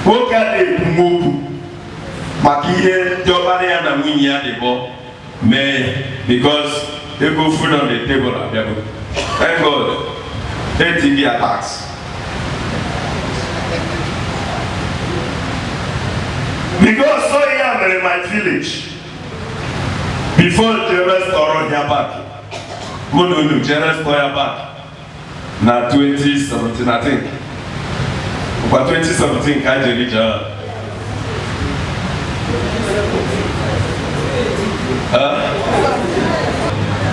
Okade Moku Makie Jobane and Amunia de Bo May because they go food on the table at them. Thank God. They TV attacks. Because so young in my village. Before the restaurant here back. Mononu, the restaurant back. Now 2017, I think. But 2017, Kajerija.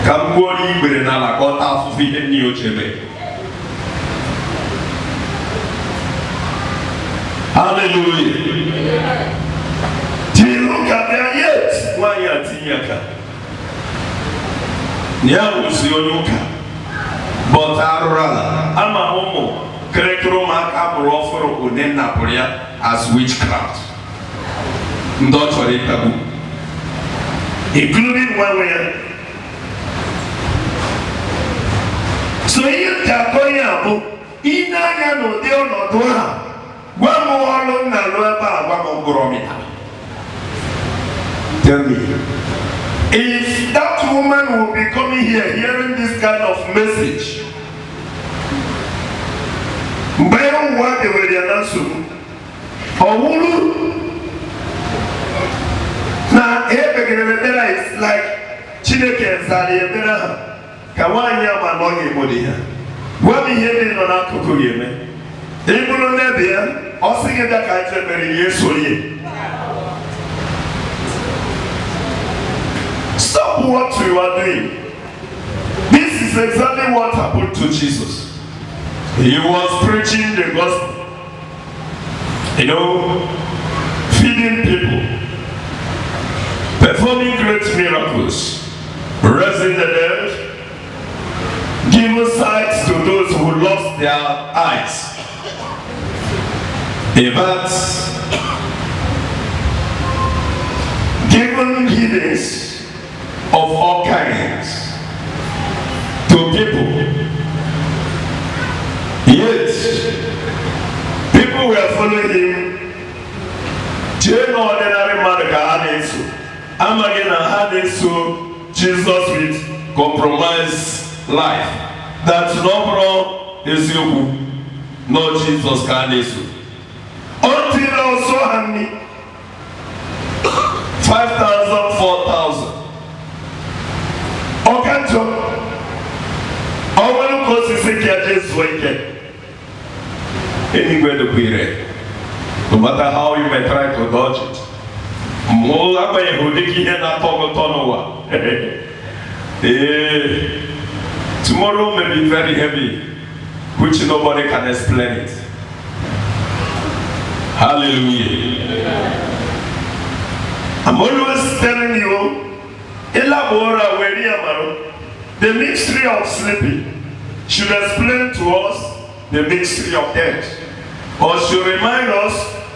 Kambori Brenala got half of it in New Chile. Hallelujah. Tiluka yet, why are Tiaka? Yamusionuka. But Arala, Ama Homo, Cretroma Cabroforo, Unen Napolia as witchcraft. Ndotore tabu. Including one way. So you Takoyabu, Ina no Deo no Dora. One more na Luaba, one more Goromita. Tell me, if that woman will be coming here hearing this kind of message, Bayon what they were announcing, or now, it's like Chineke and Sadi and Bena. Kawanya Manogi Modia. What we hear on our Kukuye. Even on Nebia, or singing that I said very years or ye. Stop what you are doing. This is exactly what happened to Jesus. He was preaching the gospel, feeding people. Performing great miracles, raising the dead, giving sight to those who lost their eyes. In fact, giving healings of all kinds to people. Yet, people were following him. Jane ordinary man God I'm again had so Jesus with compromised life. That's no wrong is you. No Jesus can do. Until also had me 5,000, 4,000. Okay, Joe. I will go to see Jesus weekend. Anywhere to be ready. No matter how you may try to dodge it. Tomorrow may be very heavy, which nobody can explain it. Hallelujah. I'm always telling you, the mystery of sleeping should explain to us the mystery of death, or should remind us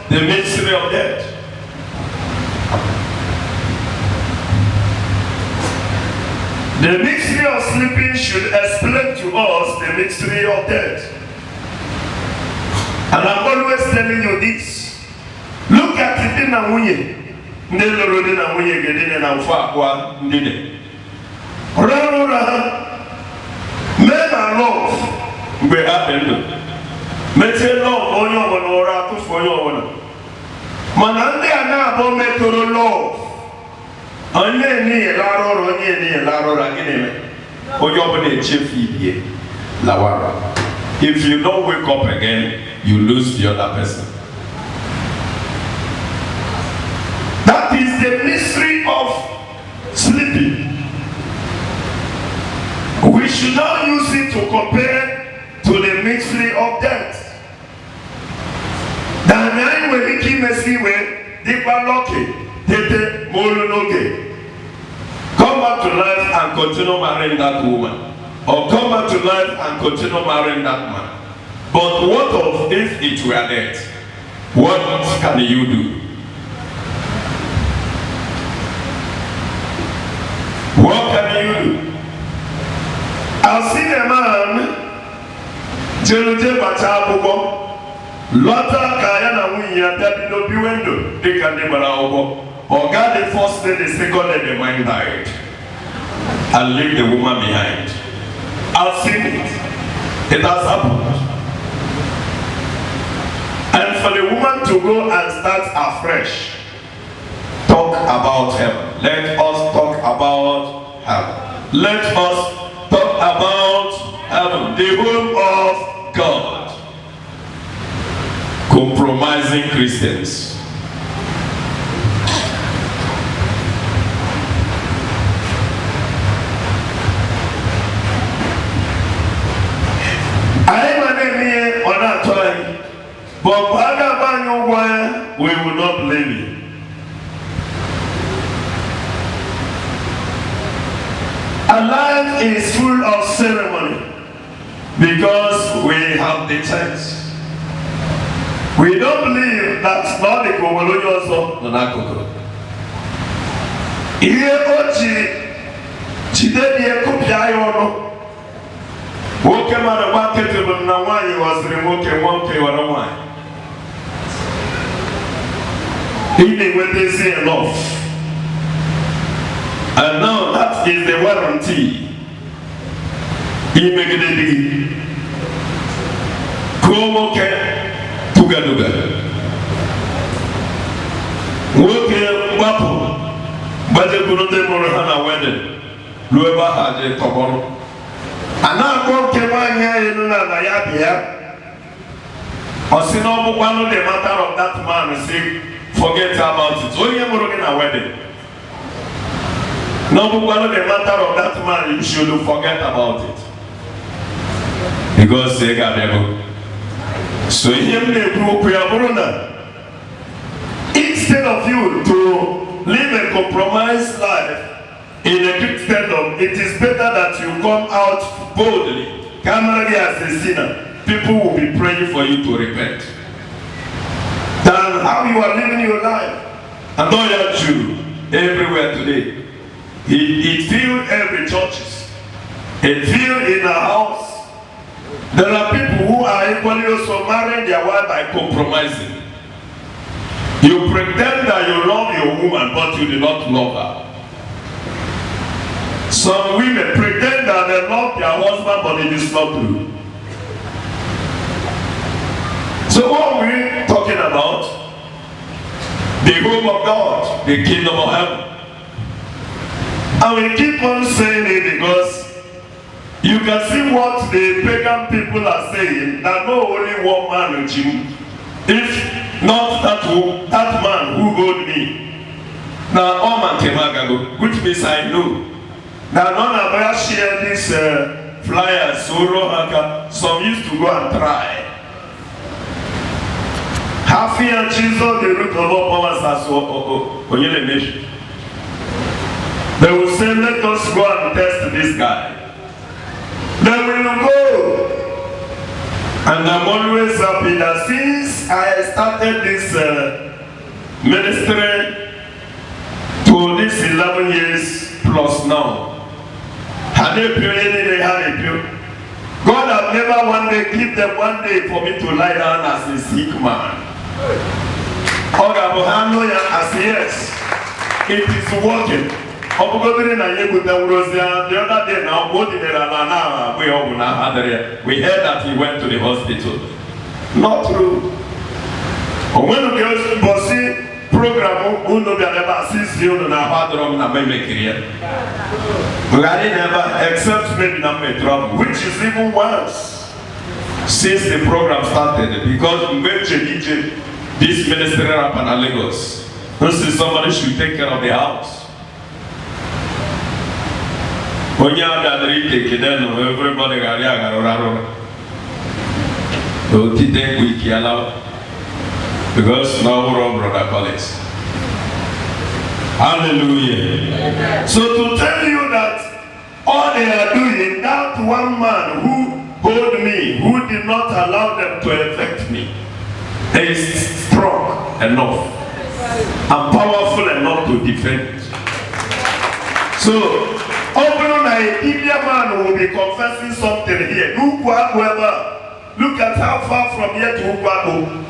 the mystery of death. The mystery of sleeping should explain to us the mystery of death. And I'm always telling you this. Look at it in a way. Men are love. We happen. Mete love on your one or out for your one. Manande and Abo metoro love. Onye laro again. Oyobone chefi lawara. If you don't wake up again, you lose the other person. That is the mystery of sleeping. We should not use it to compare to the mystery of death. Danai we keep mesiwe deeper lucky. Come back to life and continue marrying that woman, or come back to life and continue marrying that man. But what of if it were death? What can you do? What can you do? I've seen a man, Jeruje Bachabugo, Lota kaya na winya that no biwendo. They can never over. Or God the first day, the second day, the man died. And leave the woman behind. I've seen it. It has happened. And for the woman to go and start afresh, talk about heaven. Let us talk about heaven. Let us talk about heaven, the home of God. Compromising Christians. But we will not blame you. Our life is full of ceremony because we have the chance. We don't believe that not the Gogoloyo of Nanakoko. Here, Ochi, Chideni Kupiayono. Woke man a market of Nawai was remote and 1K or wine. Even when they say enough. And now that is the warranty. He make it a deal. Come okay, Tugaduga. Woke Wapo, but they couldn't take Morahana wedding. Lueva had a tomorrow. And now go came on here in Nayabia. Or see no one of the matter of that man and say, forget about it. Only a Morgan wedding. No one of the matter of that man, you should forget about it. Because they got them. So him they grew instead of you to live a compromised life in a Christendom, it is better that you come out boldly. Camarade as a sinner, people will be praying for you to repent. Than how you are living your life. And don't you Jew everywhere today. It filled every churches. It filled in a house. There are people who are equally also marrying their wife by compromising. You pretend that you love your woman, but you do not love her. Some women pretend that they love their husband, but it is not true. So what are we talking about? The home of God, the kingdom of heaven. And we keep on saying it because you can see what the pagan people are saying, that no only one man with you. If not that man who owed me. Now all man came out, which means I know. Now none of us share these flyers, some used to go and try. Half year Jesus, the root of all powers as well. They will say, let us go and test this guy. They will go. And I'm always happy that since I started this ministry to this 11 years plus now, God have never one day give them one day for me to lie down as a sick man. As yes, it is working. The other day now, we heard that he went to the hospital. Not true. When we go see program, we never see you in our never, except maybe not my trouble, which is even worse since the program started. Because this ministry happened in Lagos. This is somebody should take care of the house. When you are everybody got because now we're all brother colleagues. Hallelujah. So to tell you that all they are doing, that one man who hold me, who did not allow them to affect me, is strong enough and powerful enough to defend. So open on a man will be confessing something here. Whoever Look at how far from here to Ukwago.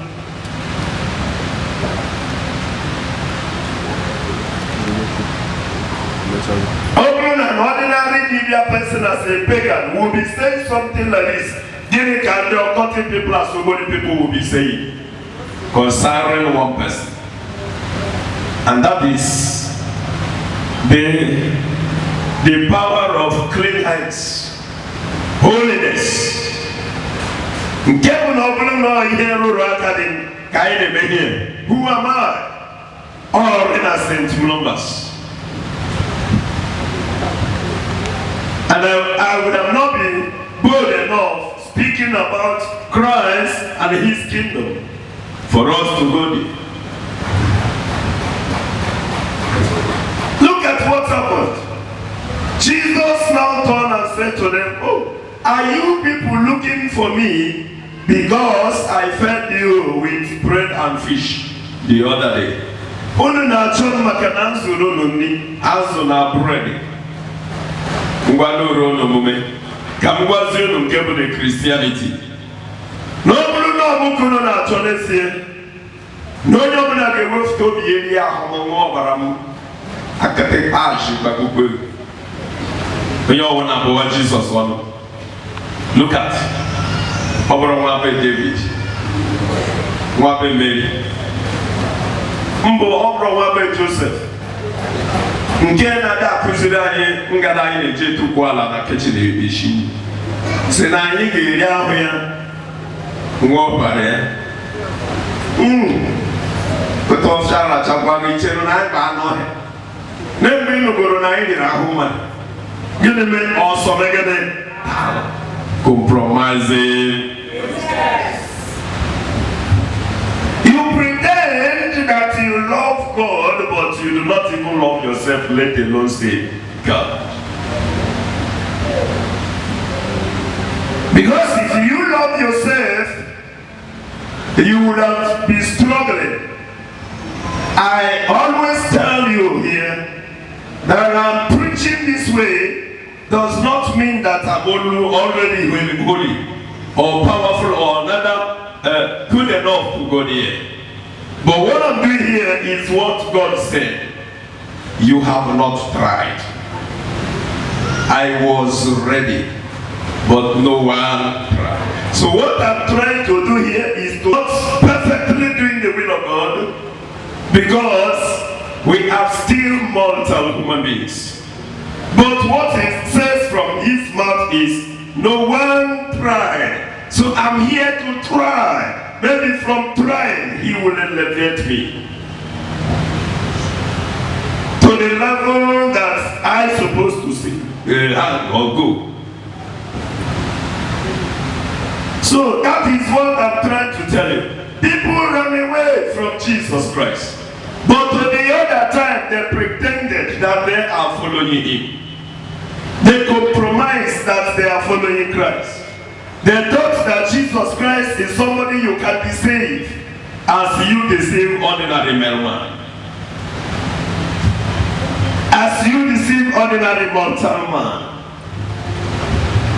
Even an ordinary Libyan person as a pagan will be saying something like this. Gini can the occultic people as so many people will be saying concerning one person. And that is the power of clean hands, holiness. Who am I? All innocent numbers. And I would have not been bold enough speaking about Christ and his kingdom for us to go there. Look at what happened. Jesus now turned and said to them, oh, are you people looking for me because I fed you with bread and fish the other day? Unu na chon makana zuru nuni azu na bread. Ngwano rono mume. Kamgwazi unu mkebu de Christianity. No bulu no mukuno na chonesie. No nyomu na gewofto biyeli ya homo baramu. Akate ashi bakukwe. Onyo wana bowa Jesus wano. Look at Obro Mwape David, Mwape Mary, Mbo Obro Mwape Joseph. Nkena da kuzidanye ngada ine jetu kwala na kechile ishi. Sena yige ya hoya ngopare. Kutofshara chakwa gichero na ba no he. Nembe nugoro na ide rahuma. Gile me osomegede. Compromising. You pretend that you love God, but you do not even love yourself, let alone say God. Because if you love yourself, you would have been struggling. I always tell you here that I'm preaching this way does not mean that I'm already holy or powerful or another good enough to go there. But what I'm doing here is what God said. You have not tried. I was ready, but no one tried. So what I'm trying to do here is to not perfectly doing the will of God, because we are still mortal human beings. But what it says from his mouth is, no one tried. So I'm here to try. Maybe from trying, he will elevate me to the level that I'm supposed to see or go. So that is what I'm trying to tell you. People run away from Jesus Christ. But to the other time, they pretended that they are following him. They compromised that they are following Christ. They thought that Jesus Christ is somebody you can deceive as you deceive ordinary man. As you deceive ordinary mortal man.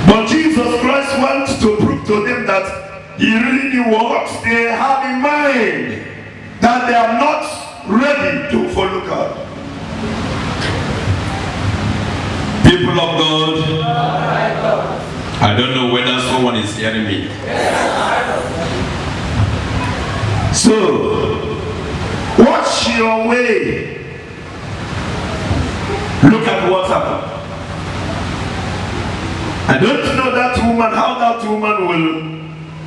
But Jesus Christ wants to prove to them that he really knew what they have in mind. That they are not ready to follow God. People of God, I don't know whether someone is hearing me. So, watch your way. Look at what happened. I don't know that woman, how that woman will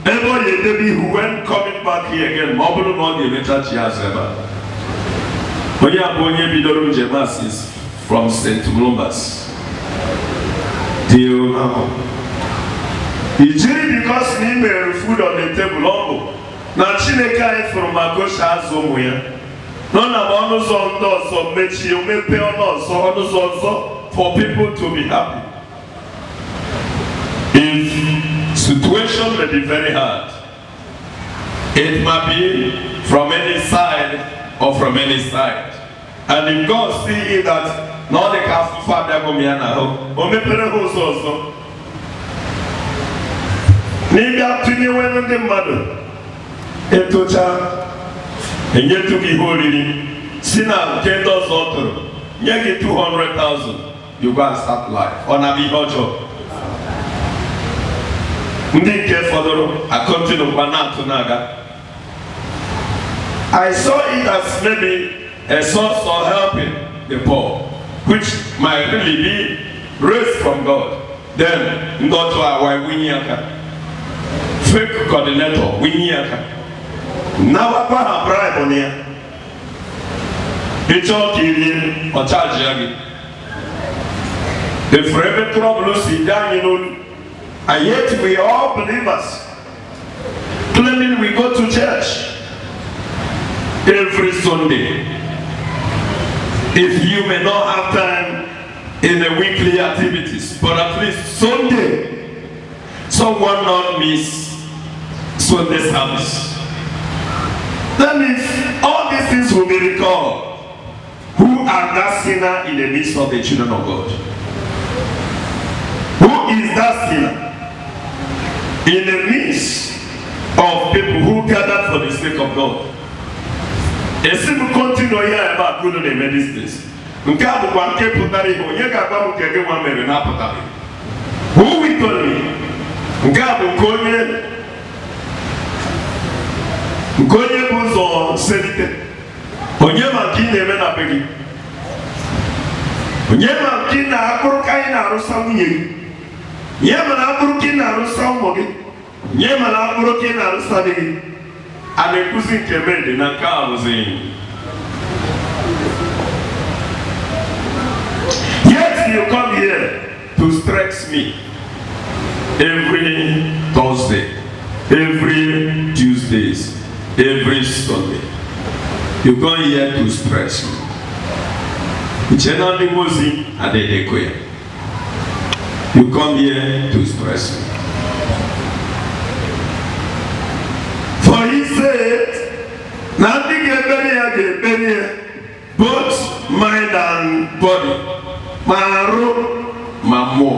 ever be who went coming back here again. Mobile not the church has ever. Oya Bidorum Jemas is from St. Columbus. Till now. It's really because me may food on the table. Now Chineka from Magosha Zomuya. None of us on those of Mechi, you may pay on us also for people to be happy. If situation may be very hard, it might be from any side or from any side. And if God see that not the castle father go me now, or me pere also. N'ịbịa tụnyewe ndị mmadụ etocha enyetu gị ihe oriri si na nke ndị ọzọ tụrụ nye gị 200,000 you go and start life. Ọ na-abụ ihe ọjọọ. Ndị nke fọdụrụ akọntinukwa na-atụ na-aga. I saw it as maybe a source of helping the poor, which might really be raised from God. Then, ndọtụ awa winyi aka. Fake coordinator winyi aka. Nawakwa ha bribe on ya. Ịchọ ka irie ọ charge ya gị. If every trouble si down, you know, and yet we are all believers, claiming we go to church every Sunday. If you may not have time in the weekly activities, but at least Sunday, someone not miss Sunday service. That means all these things will be recalled. Who are that sinner in the midst of the children of God? Who is that sinner in the midst of people who gathered for the sake of God? Esi m continue here about good on the medicines. Nke a bụkwa nke pụtara ihe onye ga-agba m nke gị nwa mere na-apụtaghị. Who will tell me? Nke a bụ nke onye bụ ụzọ selite. Onye ma nke ị na-eme na be gị. Onye ma nke ị na-akpụrụ ka ị na-arụsa nwunye gị. Nye ma na akpụrụ ka ị na-arụsa ụmụ gị. Nye ma na akpụrụ ka ị na-arụsa dị gị. A na-ekwuzi nke mede na nke a bụzi. Yet you come here to stress me every Thursday, every Tuesdays, every Sunday. You come here to stress me. You come here to stress me. For he said, nothing can both mind and body. Mamo.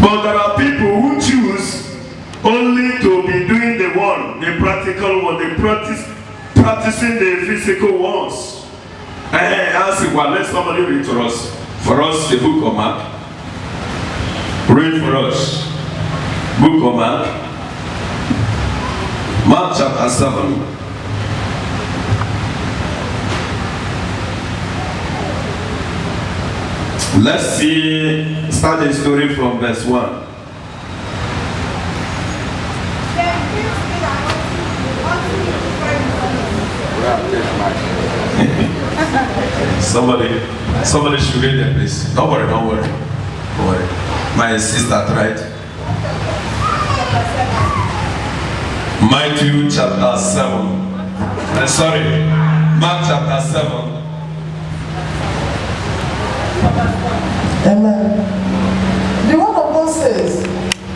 But there are people who choose only to be doing the one, the practical one, they practicing the physical ones. I say, well, let somebody read to us. For us, the book of Mark. Read for us. Book of Mark. Mark chapter 7. Let's see, start the story from verse 1. Somebody should read it, please. Don't worry. My sister tried. Matthew chapter 7. Mark chapter 7. Amen. The word of God says,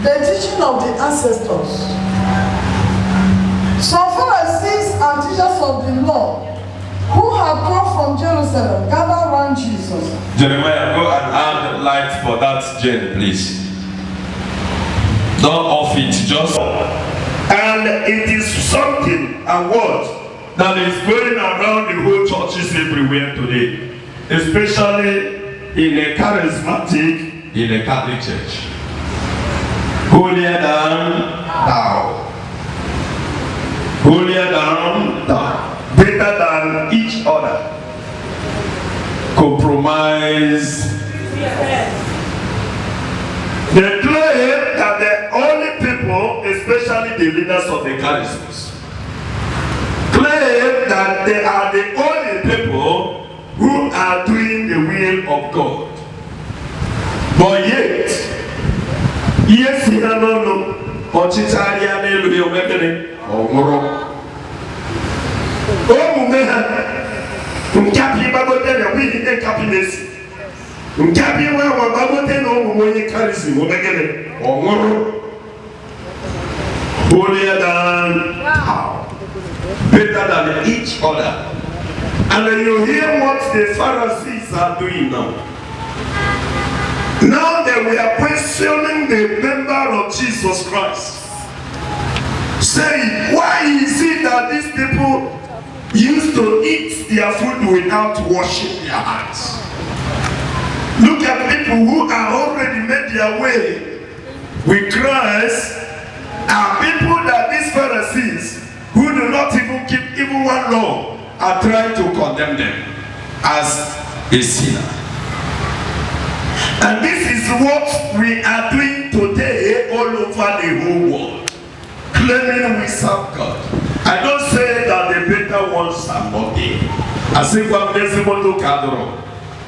the teaching of the ancestors. Some Pharisees and teachers of the law who had come from Jerusalem gathered around Jesus. Jeremiah, go and add light for that Jane, please. Don't off it, just. And it is something, a word, that is going around the whole churches everywhere today, especially in a charismatic, in a Catholic church. Holier than thou. Holier than thou. Better than each other. Compromise. They claim that the only people, especially the leaders of the charisms, claim that they are the only people who are doing the will of God. But yet, yes, you don't know. Ochicharia nelu yomekene omoro. Oh, Nkapi bagote na wili ne kapinesi. Nkapi wa bagote na mwenye karisi omekene omoro. Holier than thou, better than each other. And then you hear what the Pharisees are doing now. Now they were questioning the member of Jesus Christ. saying, why is it that these people used to eat their food without washing their hands? Look at people who are already made their way with Christ, are people that these Pharisees, who do not even keep even one law, are trying to condemn them as a sinner. And this is what we are doing today all over the whole world, claiming we serve God. I don't say that the better ones are not there. I say what visible look at the road.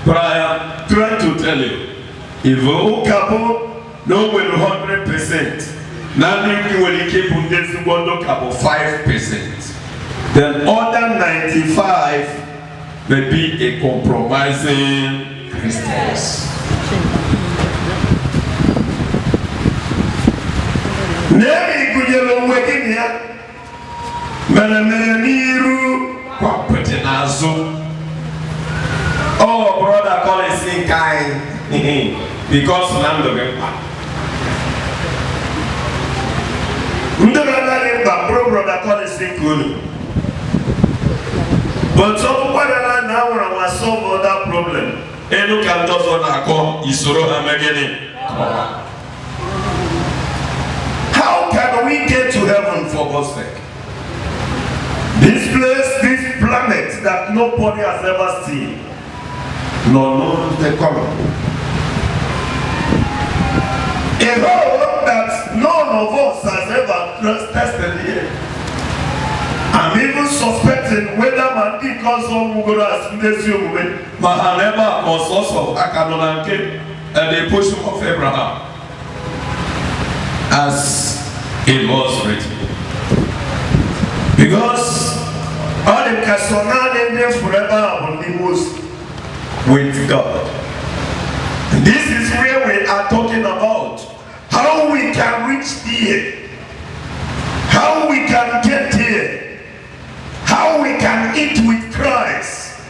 But I am trying to tell you, if you couple no will 100%, now you will keep on this one look about 5%. Then other 95 may be a compromising Christians. Nemi kujelo mwekini ya Meneniru kwa petenazo. Oh, brother, call it sin kind. Because I'm the member. Brother, call it sin good. But some brother now when I solve that problem. And look at those on our call, Isoro Amagene. How can we get to heaven for God's sake? This place, this planet that nobody has ever seen. No, they come. A road that none of us has ever tested here. I'm even suspecting whether my because of Mugora as this human, Mahaneba was also Akanonanke, and the portion of Abraham, as it was written. Because all the Kasonal in them forever on the most with God. This is where we are talking about how we can reach here, how we can get here, how we can eat with Christ,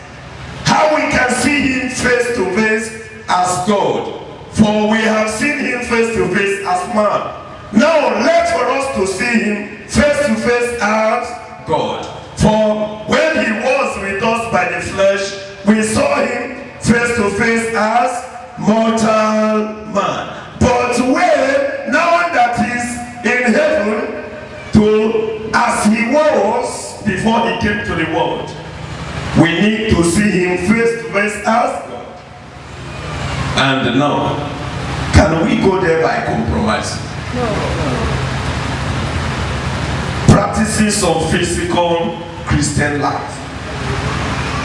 how we can see him face to face as God. For we have seen him face to face as man. Now left for us to see him face to face as God. For when he was with us by the flesh, we saw him face to face as mortal man. But when now that he's in heaven, to as he was before he came to the world, we need to see him face to face as God. And now, can we go there by compromising? No. Practicing some physical Christian life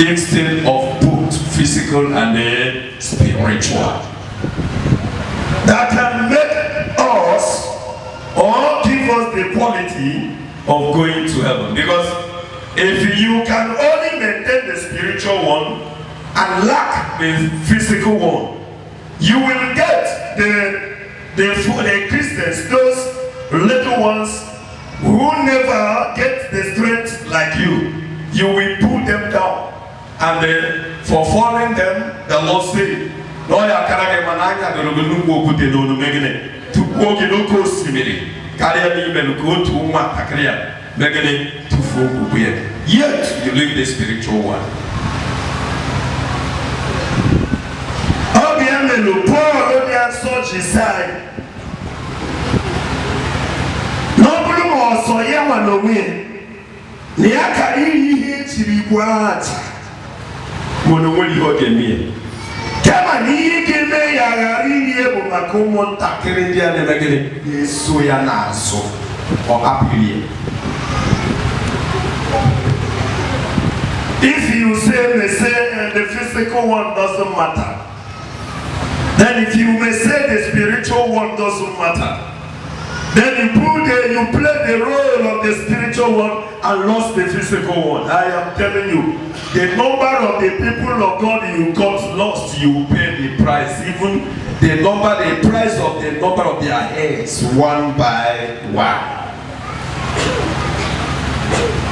instead of both physical and spiritual. That can make us or give us the quality of going to heaven. Because if you can only maintain the spiritual one and lack the physical one, you will get the Christians, those little ones who never get the strength like you. You will pull them down. And for falling them, the Lord said, Lawyer Karage Manaka, the Rubu put the Lulu Megane, to walk in local simile, carry me go to Matakaria, Megane to Fuku. Yet you live the spiritual one. Obiamelo, Paul, Obian Sochi side. Nobody more so yaman no win. Niaka in Chiribuat. Monowoli Hogemia. Kama ni gime ya gari ebo makomo takere dia ne megene yeso ya naso o apili. If you say the physical one doesn't matter, then if you may say the spiritual one doesn't matter, then you play the role of the spiritual one and lost the physical one. I am telling you, the number of the people of God you got lost, you pay the price. Even the price of the number of their heads, one by one.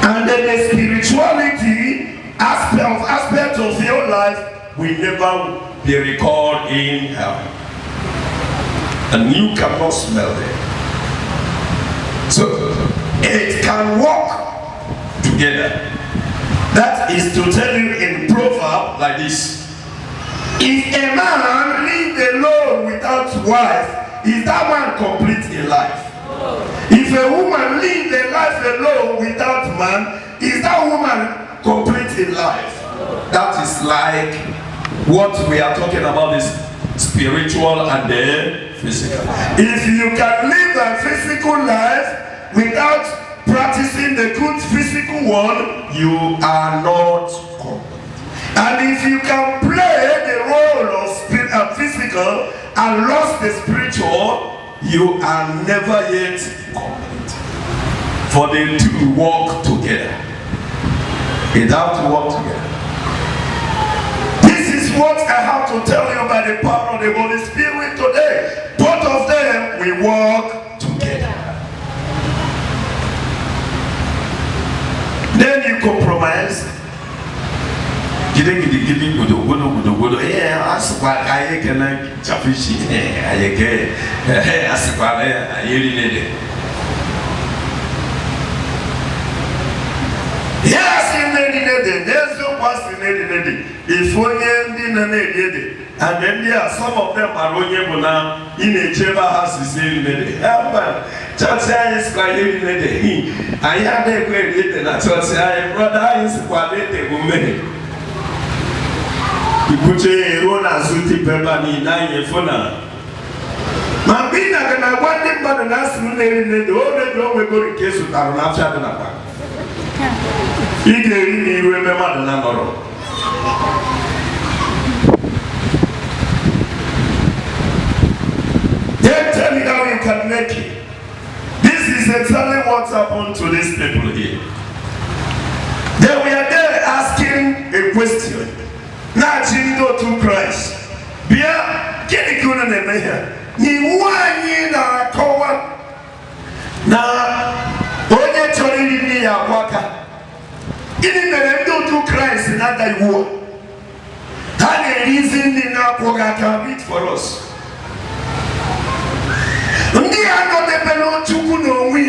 And then the spirituality aspect of your life will never be recorded in heaven. And you cannot smell them. So, it can work together. That is to tell you in proverb like this. If a man live alone without wife, is that man complete in life? If a woman live a life alone without man, is that woman complete in life? That is like what we are talking about is spiritual and the physical. If you can live a physical life without practicing the good physical one, you are not complete. And if you can play the role of physical and lost the spiritual, you are never yet complete. For the two work together. They have to work together. This is what I have to tell you by the power of the Holy Spirit today. Both of them will work together. Then you compromise. Gidi gudu. Asukwa aye kena chafishi. Aye ke. Asukwa aye rinede. Yes, in the there's no person in the if only in the and then there are some of them are only in a chamber house is in the church is quite in the day. I have a great little church. I brother is quite a woman. You put a rona suti pepper in 9 phone. Mambina can I want them but an answer in the old door we go to case with our after the napa. He gave me remember the number. Then tell me how you can make it. This is exactly what happened to these people here. They were there asking a question. Now, Jindo to Christ. Bia, can you go to the mayor? Ni one na kowa. Na, onye chori ni ya waka. Ini merendo to Christ in that war. That reason in our program it for us. Ndi ano de pelo chuku no wi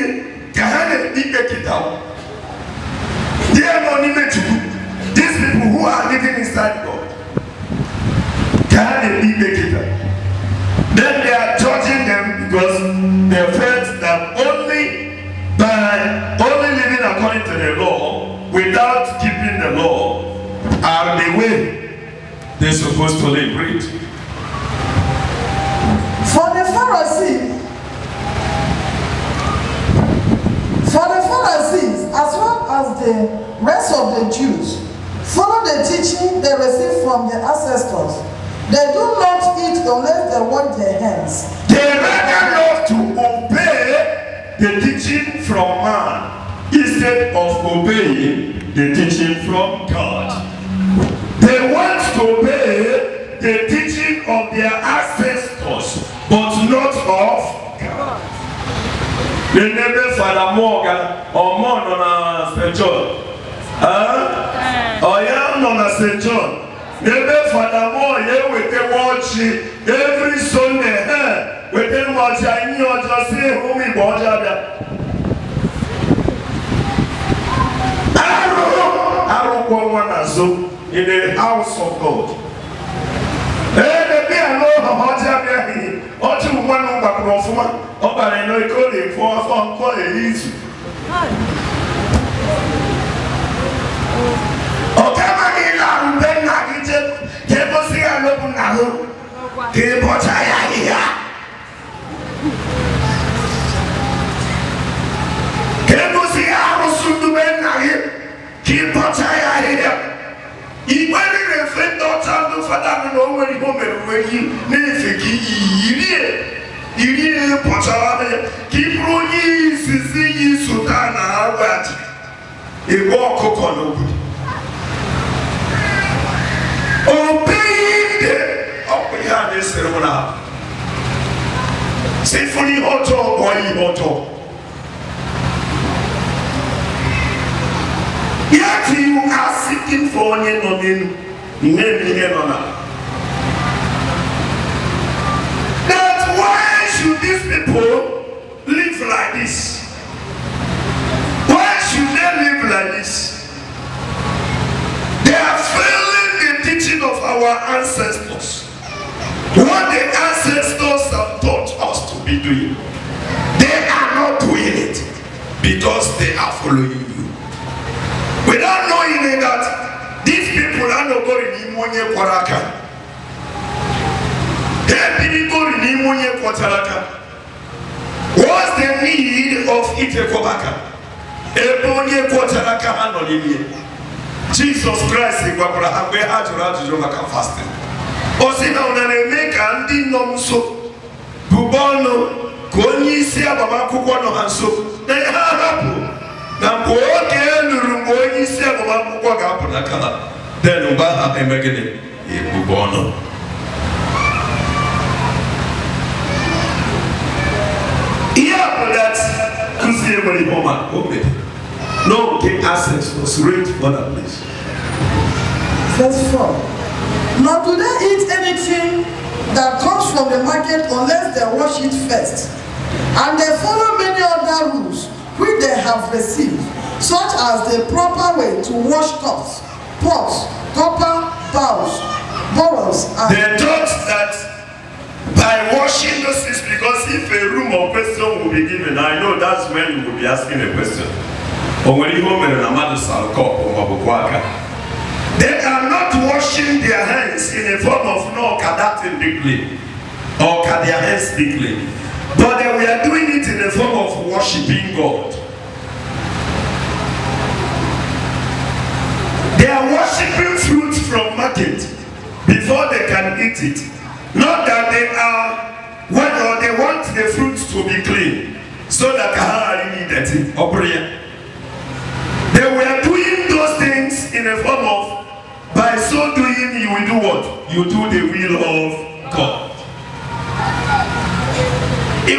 kahane ibe kitao. Ndi ano ni me chuku. These people who are living inside God. Kahane ibe kitao. Then they are judging them because they felt that only living according to the law without keeping the law are the way they're supposed to live. Read. For the Pharisees, as well as the rest of the Jews, follow the teaching they received from their ancestors. They do not eat unless they wash their hands. They rather love to obey the teaching from man instead of obeying the teaching from God. They want to obey the teaching of their ancestors, but not of God. They never Father Morgan or more on St. John. Or young on St. John. Never Father More, yeah, with the watching every Sunday, with them watching, I knew just say, whom we watch out. I don't want in the house of God. There be a law of Hajabia, or to one of the Profuma, or by no calling for colleagues. Okay, I'm then not table see a local now. Table here. Table see how soon to be here. Keep on here. Even if they don't have to father no when you come and you you Pochara, keep running, see Sultana, but a walk on obeying the upper ceremony. Symphony auto, boy auto. Yet you are seeking for an that why should these people live like this? because they are following you. Without knowing that these people are not going in Munye Kwaraka. What's the need of Itekobaka? Jesus Christ is fasting. Osina unameka ndi nomso bubono konyi sia baba kukono hanso na hapo na kuoke nurumoni sia baba kukoga hapo na kala then uba emegene bubono. Yeah, that everybody home open. No, get access. Read further, please. Verse 4. Nor do they eat anything that comes from the market unless they wash it first. And they follow many other rules which they have received, such as the proper way to wash cups, pots, copper bowls, and they thought that by washing those things, because if a room or question will be given, I know that's when you will be asking a question. They are not washing their hands in a form of no kadatin bigly or their hands bigly, but they were doing it in a form of worshiping God. They are worshiping fruit from market before they can eat it. Not that they are or they want the fruits to be clean, so that they were doing those things in a form of, by so doing you will do what? You do the will of God. The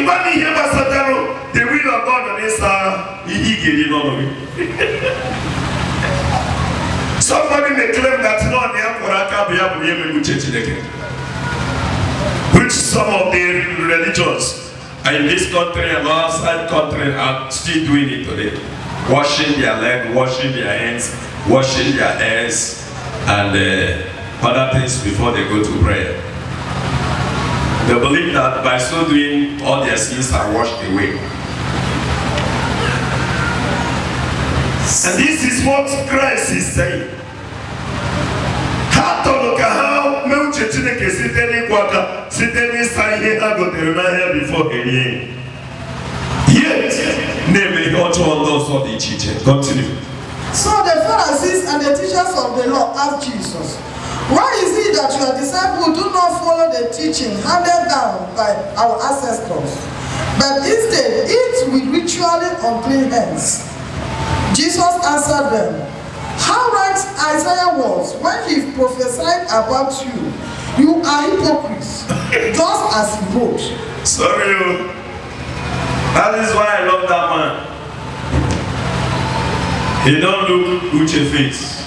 will of God is somebody may claim that which some of the religions in this country and outside country are still doing it today. Washing their leg, washing their hands, washing their hairs, and other things before they go to prayer. They believe that by so doing, all their sins are washed away. And this is what Christ is saying. Before yet, continue. So the Pharisees and the teachers of the law asked Jesus, why is it that your disciples do not follow the teaching handed down by our ancestors, but instead eat with ritually unclean hands? Jesus answered them, how right Isaiah was when he prophesied about you. You are hypocrites, just as he wrote. Sorry, that is why I love that man. He don't look Uche face.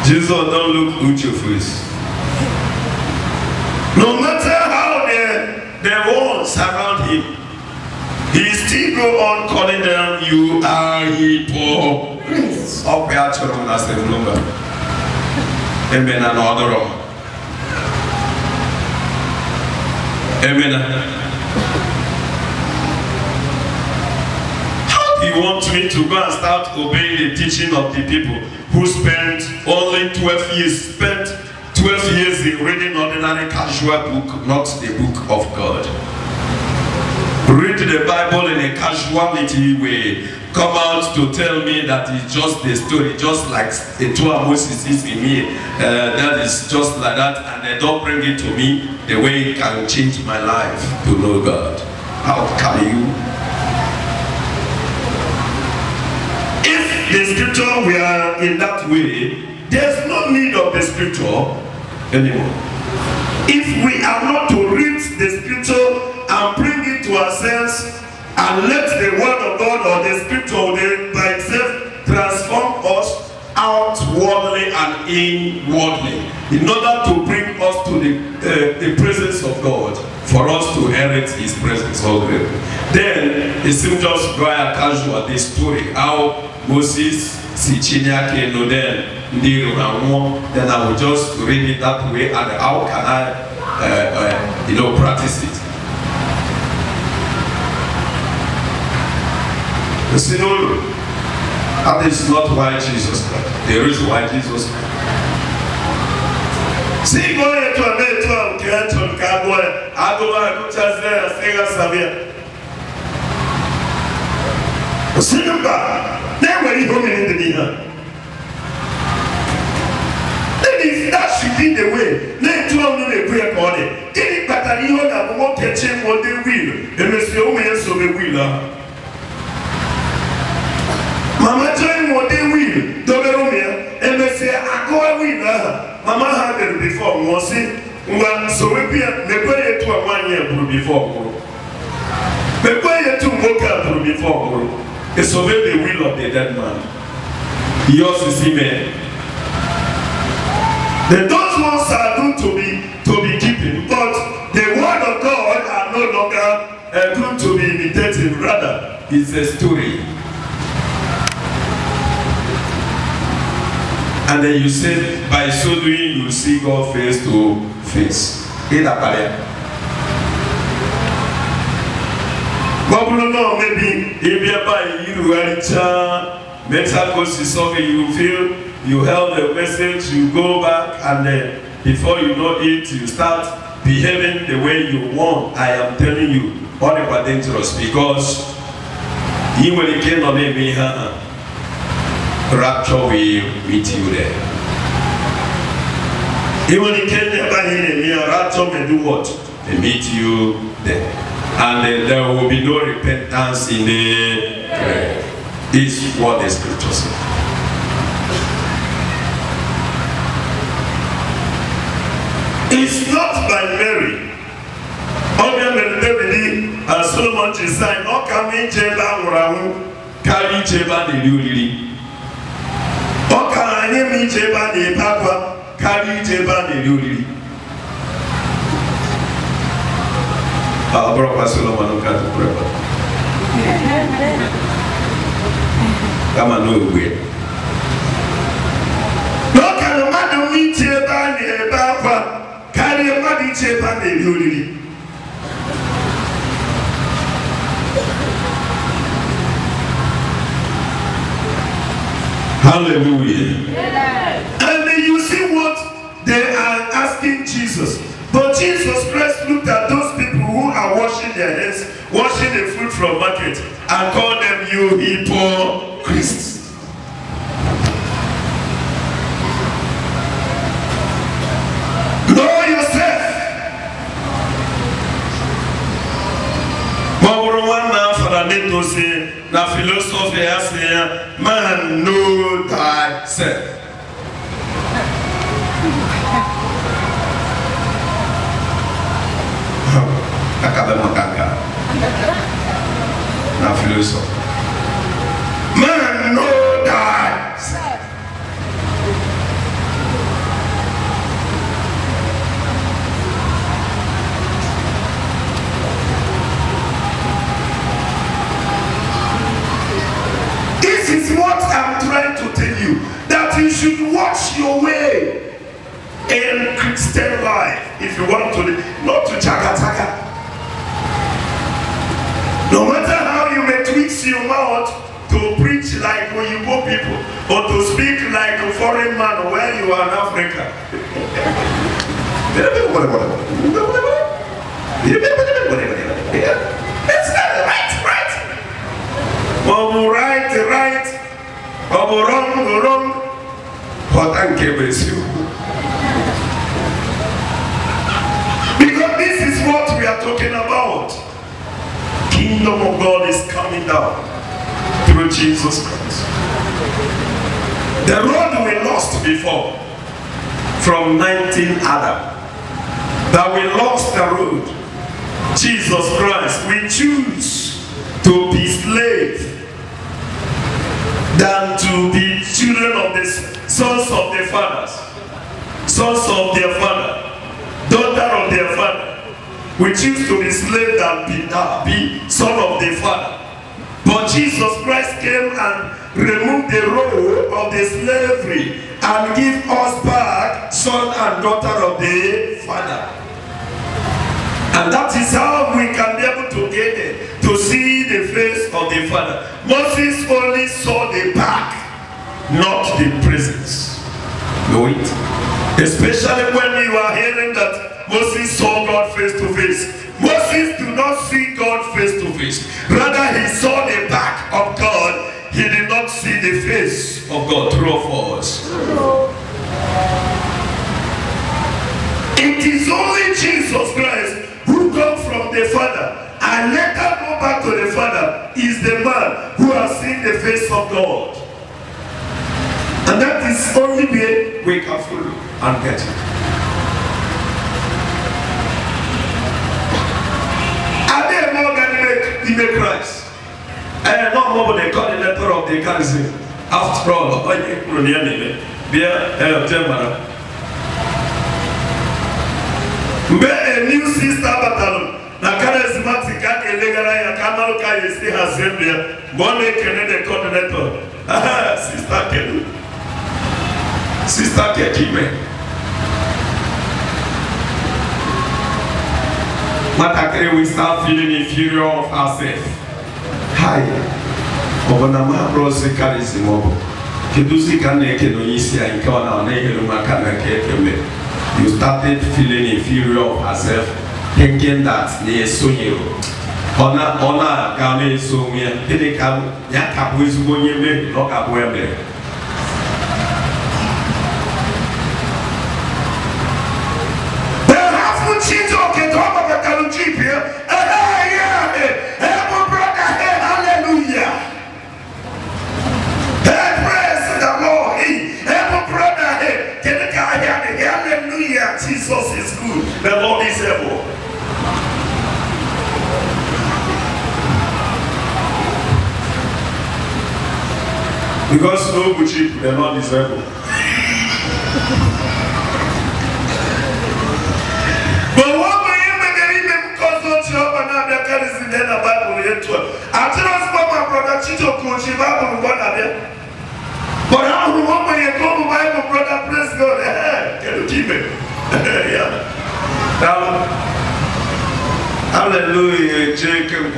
Jesus don't look Uche face. No matter how the walls around him, he still go on calling them, you are hypocrites. Okay, I told him that's the number. Amen. Another one. Amen. He wants me to go and start obeying the teaching of the people who spent only 12 years, spent 12 years in reading ordinary casual book, not the book of God. Read the Bible in a casuality way. Come out to tell me that it's just the story, just like the two Moses is in me. That is just like that, and they don't bring it to me the way it can change my life to know God. How can you? The scripture we are in that way, there's no need of the scripture anymore. If we are not to read the scripture and bring it to ourselves and let the word of God or the scripture by itself transform us outwardly and inwardly in order to bring us to the presence of God, for us to inherit his presence already. Then it seems just dry casual the story how Moses, Sichiniake, Nodel, then I will just read it that way, and how can I, practice it? You see, no, that is not why Jesus died. There is why Jesus died. See, go ahead to a network, get on Cabo, Agoa, Kuchas there, Sega Savia. See, you back. Never you home in the dinner. That should be the way. Let you all know the prayer on it. Any battalion that won't catch him what they will. And Mr. Omen so they will. Mama join what they will. Doberomia. And they say, I go away. Mama had it before. Was it? So we be a to a 1 year before. The way to walk out before. It's obey the will of the dead man. Yours is amen. Those ones are going to be keeping, but the word of God are no longer going to be imitated. Rather, it's a story. And then you say, by so doing, you see God face to face. In a prayer. Maybe if you buy you mental course is something you feel. You held the message, you go back, and then before you know it, you start behaving the way you want. I am telling you, all the dangerous, because you will get on me, rapture will meet you there. Even if you never hear me, rapture will do what? They meet you there. And there will be no repentance in the grave. This is what the scripture says. It's not by Mary. Obviously, David and Solomon designed, not coming Jeba Muramu, carry Jeba the Luli. Or can I meet Jeba the Papa, carry Jeba the Luli. Our brother Solomon can't pray. Come on, no way. No can a man meet Jeba the Papa. Carry a money chip and the beauty. Hallelujah. Yeah. And then you see what they are asking Jesus. But Jesus Christ looked at those people who are washing their hands, washing the fruit from market, and called them, you hypocrites. Know yourself. One man for the need to say, the philosophy has here, man, know thyself. Na philosophy. Man, know thyself. This is what I'm trying to tell you, that you should watch your way in Christian life if you want to live, not to chaka. No matter how you may twist your mouth to preach like Oyibo people or to speak like a foreign man where you are in Africa. It's not right. Right. Wrong. What uncables you? Because this is what we are talking about. Kingdom of God is coming down through Jesus Christ. The road we lost before from 19 Adam, that we lost the road. Jesus Christ, we choose to be slaves than to be children of the sons of their fathers, sons of their father, daughter of their father. We choose to be slaves than be son of the father. But Jesus Christ came and removed the role of the slavery and give us back son and daughter of the father. And that is how we can be able to get it, to see the face of the father. Most Moses only saw the back, not the presence. Know it? Especially when you are hearing that Moses saw God face to face. Moses did not see God face to face. Rather, he saw the back of God. He did not see the face of God. True or false? It is only Jesus Christ who comes from the Father and later go back to the Father is the man who has seen the face of God. And that is only the way we can follow and get it. Are they more than in the Christ? And not more than the coordinator of the council. After all, a new sister battle. Na charismatic elegara ya kamalu ka yesi assembly. Bone kene the coordinator. Sister Kenu. Sister Kekime. Matakere we start feeling inferior of ourselves. Hi. Obana ma brose charism obo. Keduzi kaneke no yisi ya ikawa na helu makana kekeme. You started feeling inferior of yourself, thinking that they are so you. Ona kame so me. Dede kam ya kabu izugo nyeme no kabu embe. Perhaps change okay to have a kalu chip here. Brother, hallelujah. Praise the Lord. Brother, hallelujah. Jesus is good. The Lord is able. Because no Gucci, the Lord is able. But what we even because of job and now there is in the Bible here. After us, my brother Chicho Gucci, Bible, what are there? But how when you go to Bible, brother, praise God. Can you keep it? Yeah. Hallelujah, Jacob.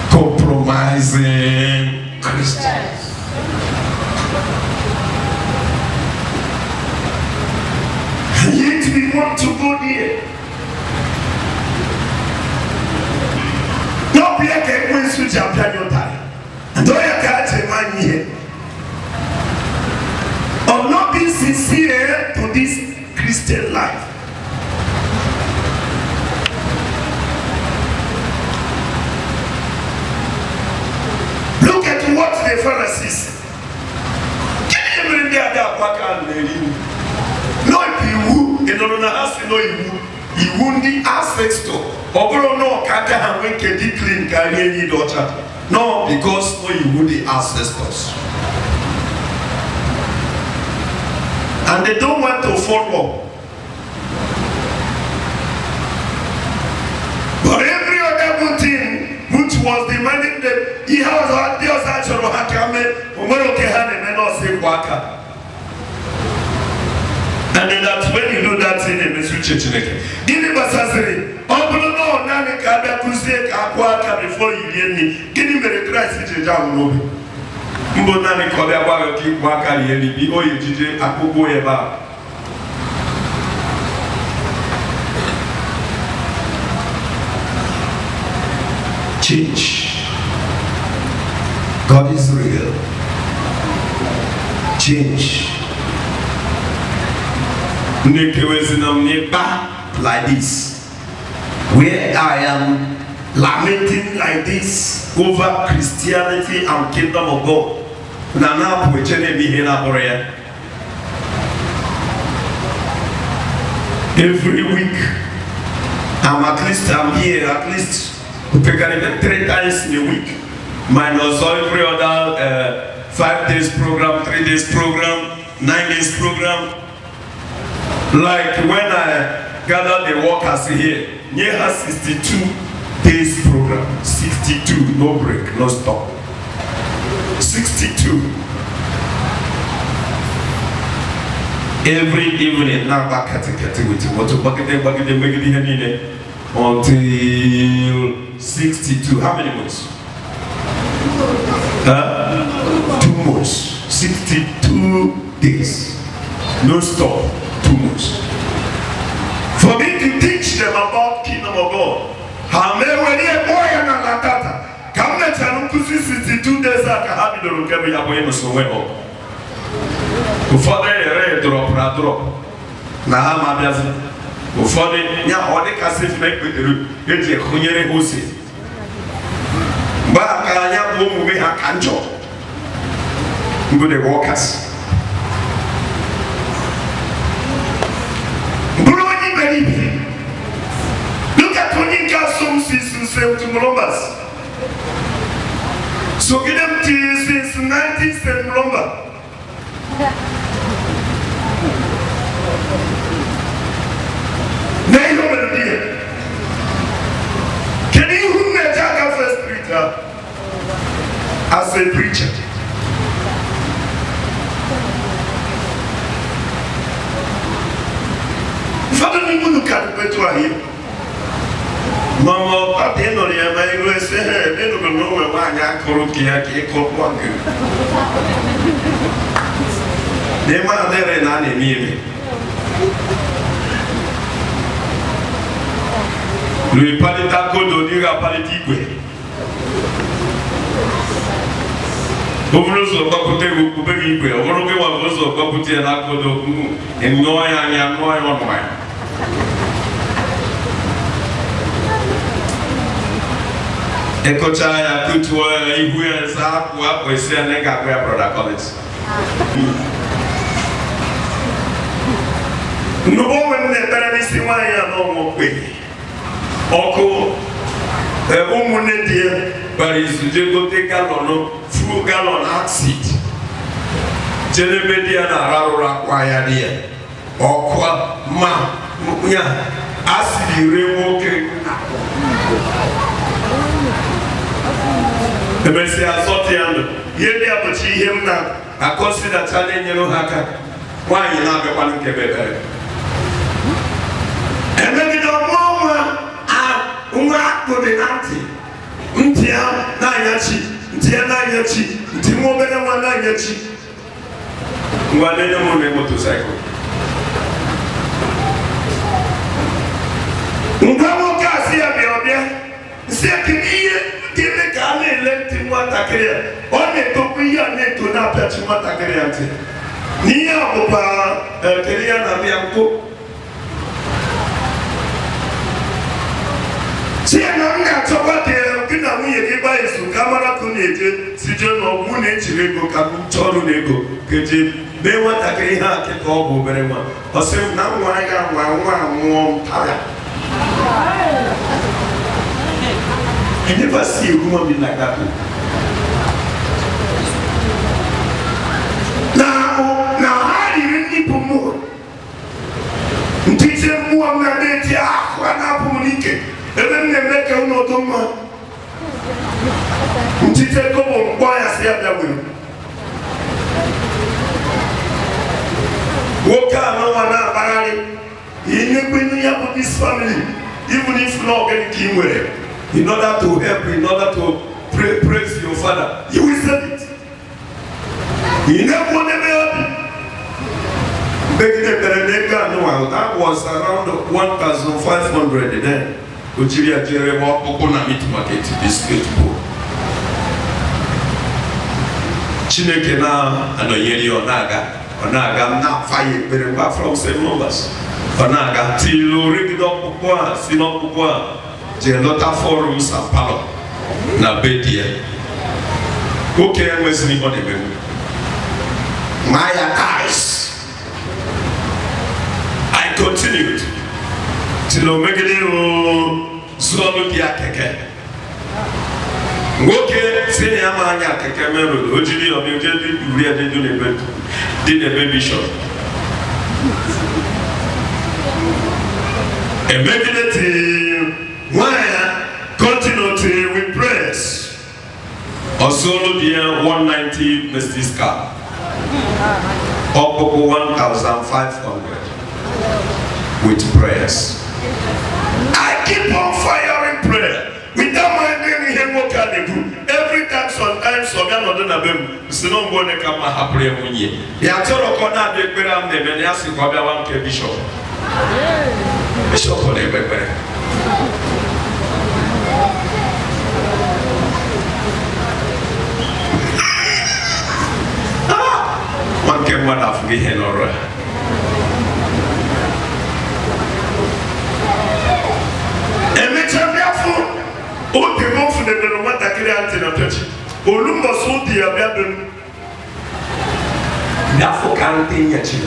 Compromising Christians. Yet we want to go there. Don't be a queen switch up your time. And don't you catch a man here. Of not being sincere to this Christian life. Look at what the Pharisees. Can you bring their back and no, if you in order to ask you know you won't be aspects to. Obro no kaka and when kedi clean carry any daughter. No, because no you would the ancestors. And they don't want to follow. But every other good thing which was demanding that he has had Dios actually hakame umero kehane meno se kwaka. And then that's when you do that thing in the switch chineke. Gini basasiri. Obro no nani kada kuse kakwaka before you hear me. Gini mere Christ je jamu no. Mbo nani kobe agwa ki kwaka yeli bi o yijije akoko yeba. Change. God is real. Change. Like this, where I am lamenting like this over Christianity and kingdom of God. Every week, I'm here at least 3 times in a week, minus every other 5 days program, 3 days program, 9 days program. Like when I gather the workers here, near 62 days program, 62, no break, no stop. 62. Every evening, now back at with what to bucket, until 62. How many months? 2 months. 62 days. No stop. 2 months. For me to teach them about kingdom of God. How many boy and a tata? Come let's have 62 days after having the Rukabi Abuelo so well. Before they drop. Now I'm a before they all the cassette make with the Hunyere Hose. Bakaya won't be a cancho. Good the walkers. Brody baby. Look at when you got some seasons sent to Columbus. So get them to since 19th Columbus. Can you who met Jaga first preacher as a preacher? Father, you look at the better here. Mama, I didn't know the USA, I didn't know where I could one. They might have an enemy. Lui parle d'acodo dira politique. Ovuloso bakote ukubegi kwe. Oroke wa vozo bakote l'acodo ennoya nyannoya onwa. Ekocha ya kutwa ihuya za kwa kwese nega kwa brother Collins. No woman never is in my no way. Oko umune die bari suje go te gallon full gallon acid jelebe dia na rarura kwa ya die okwa ma nya acid rewoke ebesi asoti ando yedi abuchi him na a consider challenge no haka why you na be kwa nkebebe emebi do mama unga kodinati ntia na yachi ntimo bele mwana yachi ngwalele mo motorcycle ngamo kasi ya biobia nsikiye tele kane electi mwata krea one tokuya ne to na pachi mwata krea nti ni ya boba krea na bianko si ananga chobate kina muye kiba isu kamera kuneje sijo no mune chirego kabu choro nego keje be wata kiri ha ke ko bo berema ose na nwa ga nwa mo tara I never see a woman being like that. Now how do you need to move? Teacher Muhammad wana pumunike even ne make uno toma teacher go kwa ya sia dawe woka no wana barali ine kwenu ya for this family even if not getting kimwere in order to help, in order to praise your father, you will say it. You never want to be happy. That was around 1,500 then. Uchiria Jeremo Pokona meat market this beautiful. Chineke na anoyeri onaga na fire beremba from St. Louis. Onaga till rigido pokwa sino pokwa. Jelota forum Sao Paulo na bedia. Okay, I'm listening on the my eyes. I continued till Omegedeo Zolo Diakeke. Okay, say Amanya Kekemero, Ojidi of New Jersey, we are did a baby shot. Immediately. Why continue to with prayers? Osolo dia 190 Mercedes car. Opopo 1,500 with prayers. I keep on firing prayer. Without minding him what can they do. Every time, sometimes, so I'm not doing them. So no one can come and pray when you. The answer of Kona de Peram de Menias in Kobawan Bishop. Bishop on everywhere. One can one of me and or o te mo fu de no mata kire ante na pechi olumba so di abia bem na fo kan te nyachi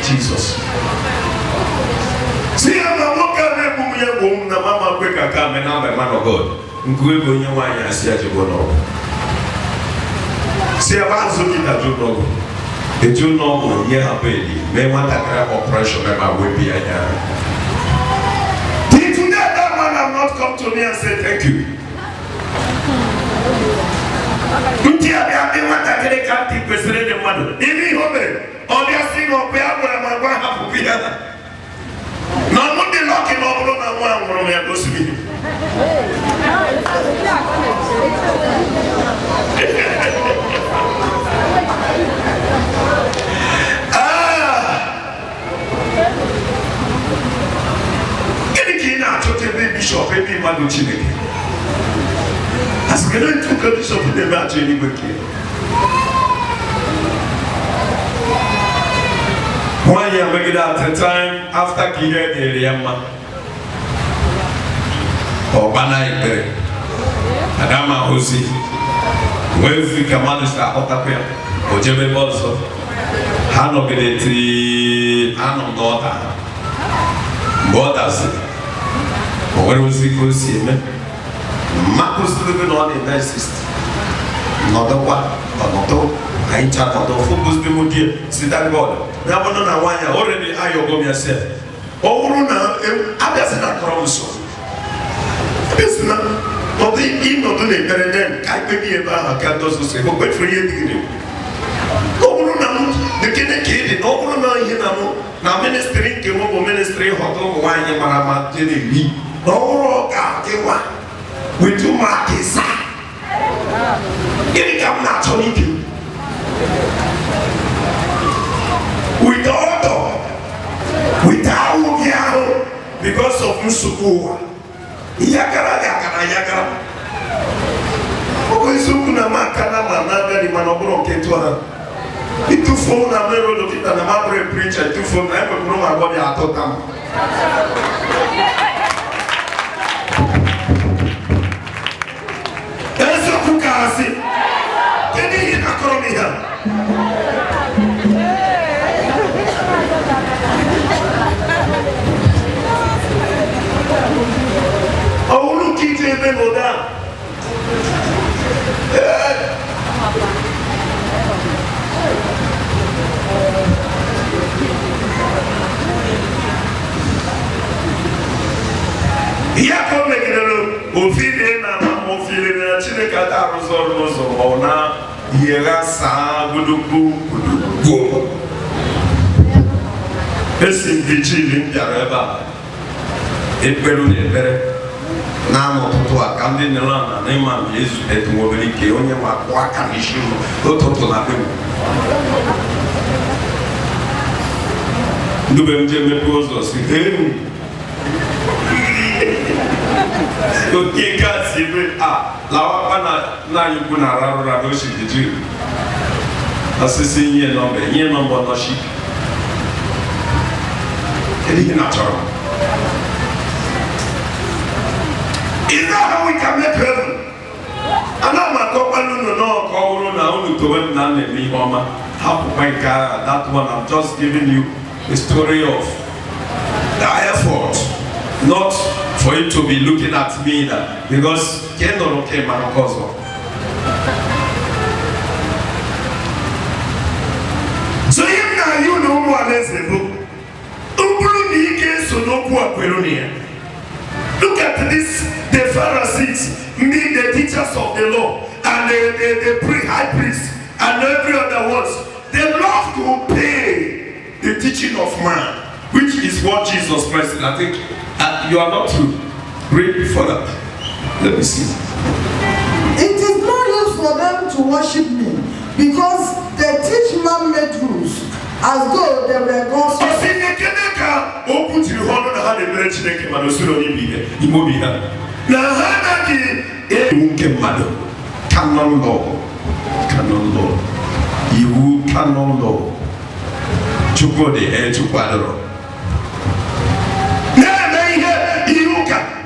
Jesus si ama mo ka me bu ye bo na mama kwe kaka me na be man of God nkuwe go nye wanya asi aje go no si aba zo ki ta jo no e jo no ye ha be di me mata kra operation me ma we bi anya. Have not come to me and said thank you. Untia be ati mata kere kanti kwesere de madu. Ini hobe. Odia singo pe abura magwa hapu pia. Na mo de loki no bro na mo amro me agosimi. Bishop, baby, man, don't you make it? As we don't took a bishop in the match anyway. One year, we get at a time after Kira Eliama or Banai Adama Hosi, where we command Star Otapia or Jebe Bolso, Hano Gedeti, Hano Daughter, Borders. Where was he going to see me? Marcus living on the nicest. Not the one, not the I ain't chat out of focus be with you. See that God. Now, one on one, already I go yourself. Oh, now, I just not promise. It's not the in of the better than I could be about a candle to say, but for you. Oh, now, the kid, no, now ministering came over ministry, hot wine, and Marama did me. No, we do my kiss. It come naturally. Without because of Musuku. Yakara. Oh, Sukuna Makana, Managa, Manobro, Ketua. It took phone and never looked at the mother preacher, two phone, I have no my body at all. Esse vigília intereba e pelo nebere na moto a cande nela na nema Yesu etu mobili ke onye ma kwa kanishi ototo na be ndube nje mepozo si to ke ka si be lawa pana na yuko na rarura do shi diji asisi nye nombe no shi is that how we can make heaven? And I'm a couple no call now to win none in me, Mama. How my God, that one I'm just giving you the story of the effort, not for you to be looking at me that because Kendall okay, man, cause so if now you know more or less the book. Look at this, the Pharisees, the teachers of the law, and the high priest, and every other ones. They love to obey the teaching of man, which is what Jesus Christ, I think, You are not true. Read further. Let me see. It is no use for them to worship me, because they teach man-made rules as though they were God's. Canon law. You canon law. Chukode chukwadoro.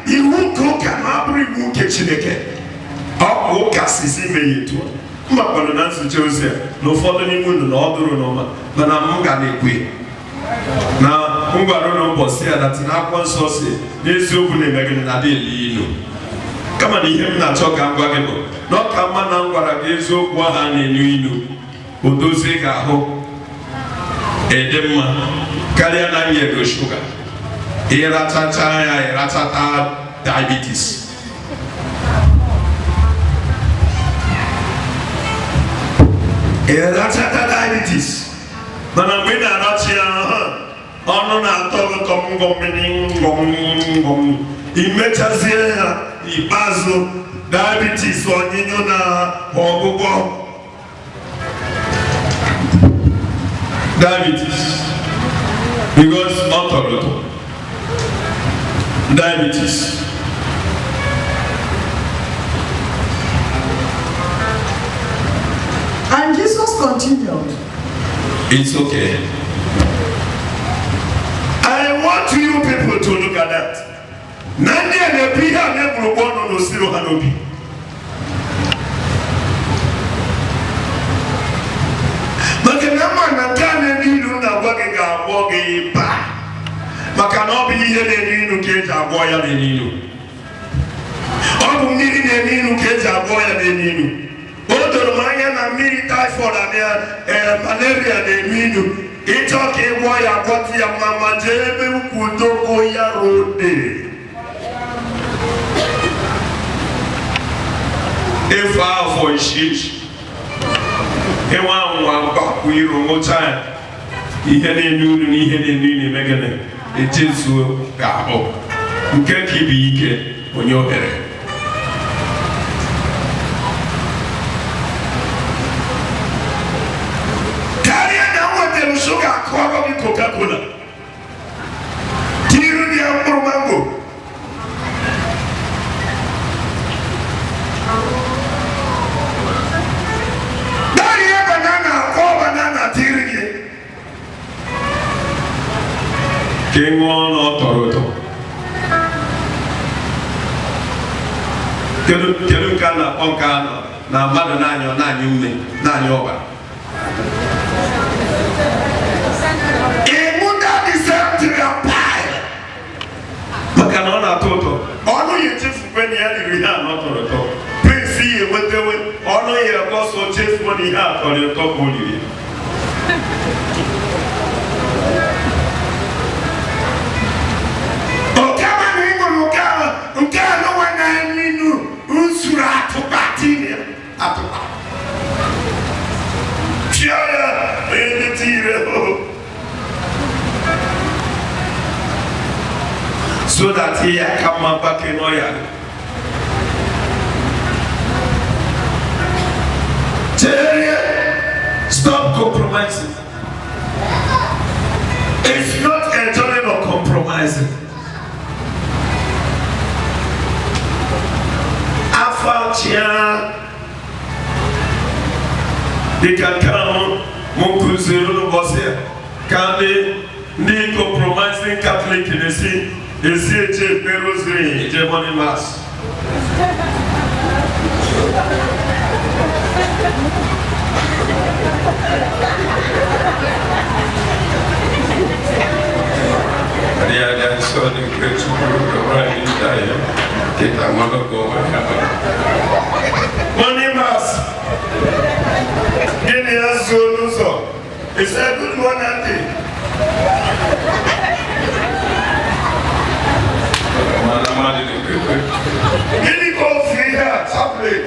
Iwu koka mabri muke chineke. Ọ ka sisi meyetu. Mma kwano na nsuche ozi na ụfọdụ n'ime unu na ọ dụrụ n'ọma mana m ga na-ekwe na ngwaro na ụbọchị ya dati na akwụkwọ nsọ si n'eziokwu na-eme gịnị na dị eli ilu. Kama na ihe m na-achọ ka m gwa gị bụ na ọ ka mma na m gwara gị eziokwu ahụ a na-enu ilu o dozie gị ahụ ede mma karịa na nye ego shuga ịrachacha ya ịrachata diabetes. Ịrachata diabetes mana mgbe ị na-aracha ya ọnụ na-atọ gị ngọm imechazie ya ikpeazụ diabetes onyinyo na ọgwụgwọ diabetes because ọ tọrọ ụtọ diabetes. And Jesus continued. It's okay. I want you people to look at that. Nandi anabi ha nebru bono no siro hanobi. Maka nama na kane nilu na wage ga wage ba. Maka na obi ihe ne nilu keja agwo ya ne nilu. Obu mmiri ne nilu keja agwo ya ne nilu. Odoro manya na mmiri typhoid and malaria ne nilu. Ito ke wo ya kwati ya mama jebe ukudoko ya rode. If I for shit, he want back we roll time. He had a new megane. It is so gabo. You can't keep it on your head. Carry down with them sugar, Coca Cola. Tiru the Amber Mango. King one or Toronto. Kelu kana onkana na mmadụ na-anyụ ume na-anyụ ọba. Ịmụta dị sentiri apai. Maka na ọ na-atọ ụtọ. Ọnụ ya echefukwe na ya riri ihe a na ọ tọrọ ụtọ. Prince ya enwetewe ọnụ ya ọsọ chefuo na ihe a tọrọ ụtọ ka o riri. Nke no wana ninu unsura atupatini atupa. Chiara tire ho. So that he come back in oil. Stop compromising. It's not a journey of compromising. They can come Monkuzero Bossia. Can they compromising Catholic in the sea? The CH Rosary, Germany Mass. I saw the great right in Diane. Get that mother go Money Mass. Get the answer. It's a good one, Auntie. Get it go free here, tablet.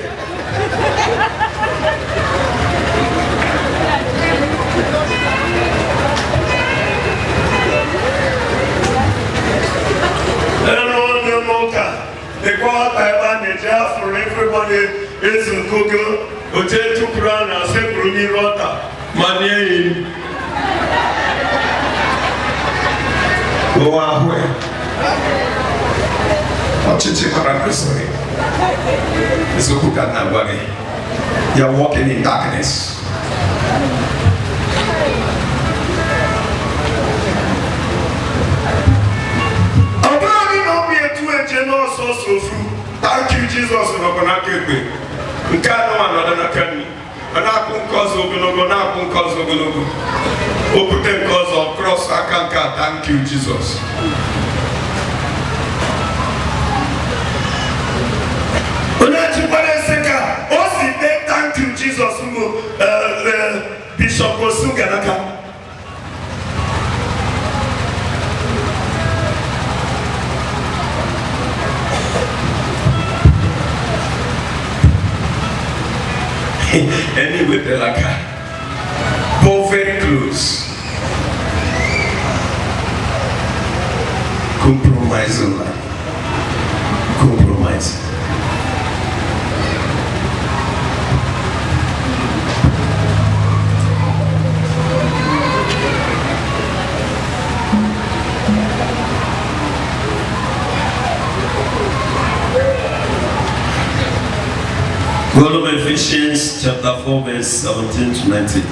And ezu kogo oche tukura na sekuru ni rota manie wa hwe ochichi para kusori ezu kuka na gwage you are walking in darkness. Thank you, Jesus. Thank you, Jesus. Thank you, Jesus. Bishop Osunganaka. Anyway, they're like both very close. Compromise on life. Compromise. God of Ephesians chapter 4 verse 17 to 19.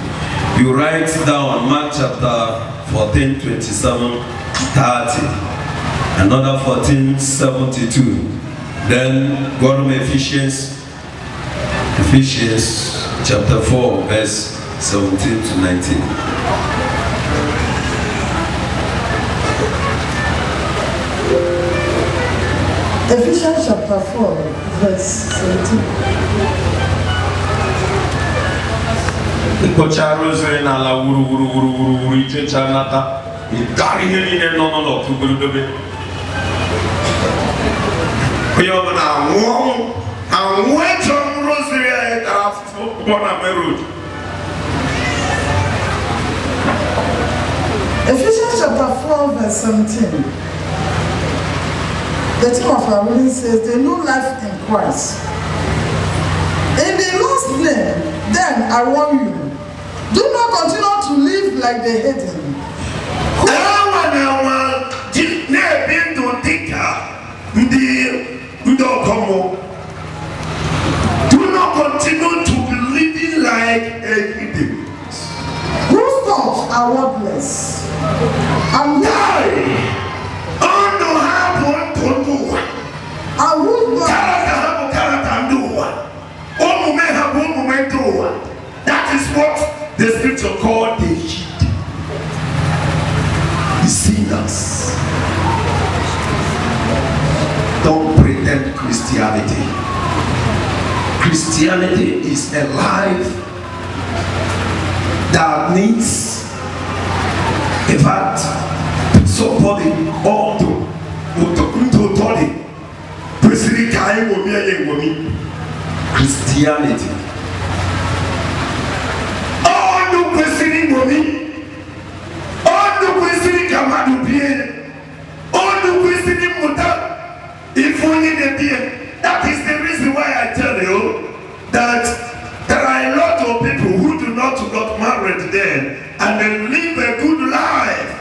You write down Mark chapter 14, 27, 30. Another 14, 72. Then God of Ephesians chapter 4 verse 17 to 19. Ephesians chapter 4, verse 17. Kocha rosary na la wuru ichecha nata idari hele no tuburudobe koyo na wo anwecho rosary e tarafu bona merud. Ephesians chapter 4, verse 17. The theme of our reading says, the new life in Christ. In the last name, then I warn you, do not continue to live like the heathen. Do not continue to be living like a heathen. Whose thoughts are worthless and die. That is what the scripture called the heat. The sinners. Don't pretend Christianity. Christianity is a life that needs, in fact, somebody ought to Christianity. Oh, no questioning mommy. Oh, no questioning Kamadu Bien. Oh, no questioning Muta. If only the Bien. That is the reason why I tell you that there are a lot of people who do not got married then and they live a good life.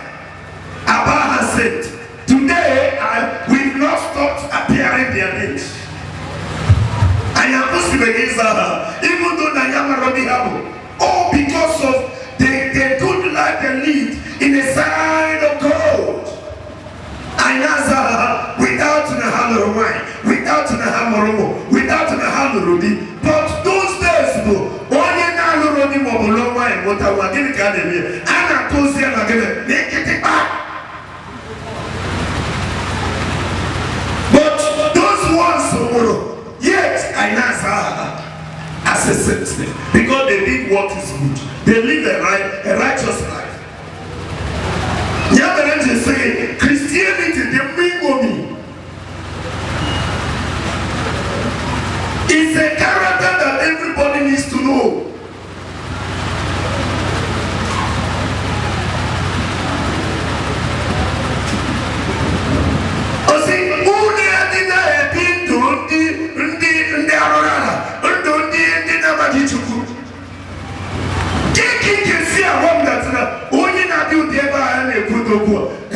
Abba has said, today we've not stopped appearing their names. I am Muslim even though I am a Rabbi. All because of the good life they lived in a side of gold. I answer without the hammer wine, without the hammer, without the hammer. But those days, only now Rodi Mobolo wine, what I want to get in and I told them again, make it back. But those ones, yet I answer as a citizen because they did what is good. They live a righteous life. Yamaran say Christianity, the bring money. It's a character that everybody needs to know. I say, who they are the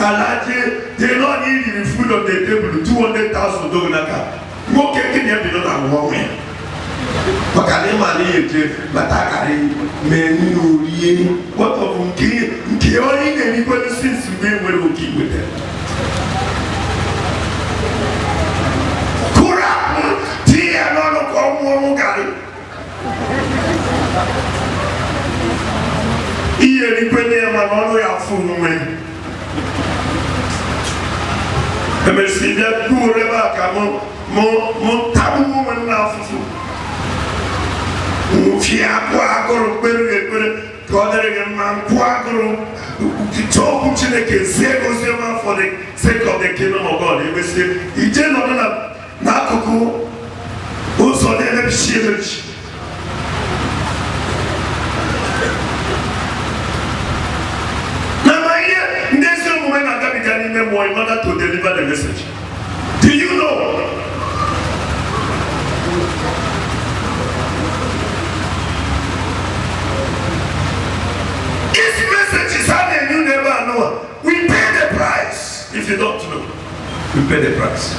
Kalaje, they don't eat the food on the table, $200,000. What can you do on woman? Makale mani ete matakari menu rie. What of unki only anybody since we will keep with them. Kura tia no ko gari. Iye ni kwene ma no ya funu me. Emesidia kure ba ka mo tabu mo na fufu. Fia kwa goro kwere kodere man kwa goro talk to the zero for the sake of the kingdom of God. He say ije no na akoko o so de bishire. When I got beginning them in order to deliver the message. Do you know? This message is something you never know. We pay the price. If you don't know, we pay the price.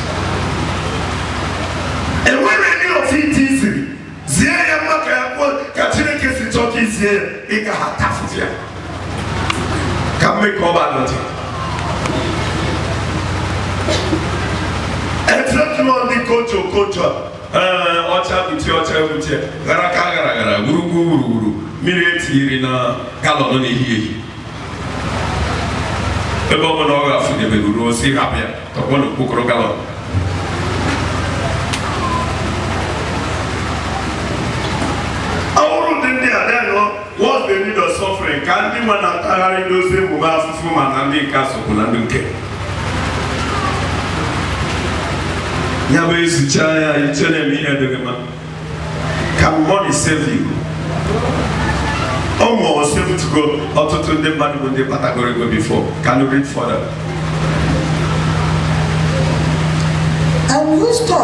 And when any of it easily, Zia Maka Katina Kesi Toki Zia, Ika Hatafia. Can make over nothing. Except on the culture, Ocha, Gara, Guru, Mirati, Galon, here. The woman of the Guru, see happier, the one of Pukro Galon. Our then was the need of suffering. Can't be one at carrying those who have from an Andy Castle, Nanduke. Never is the child, you tell me here the man. Can money save you? Almost able to go out to the man when the category go before. Can you read further? And who stop?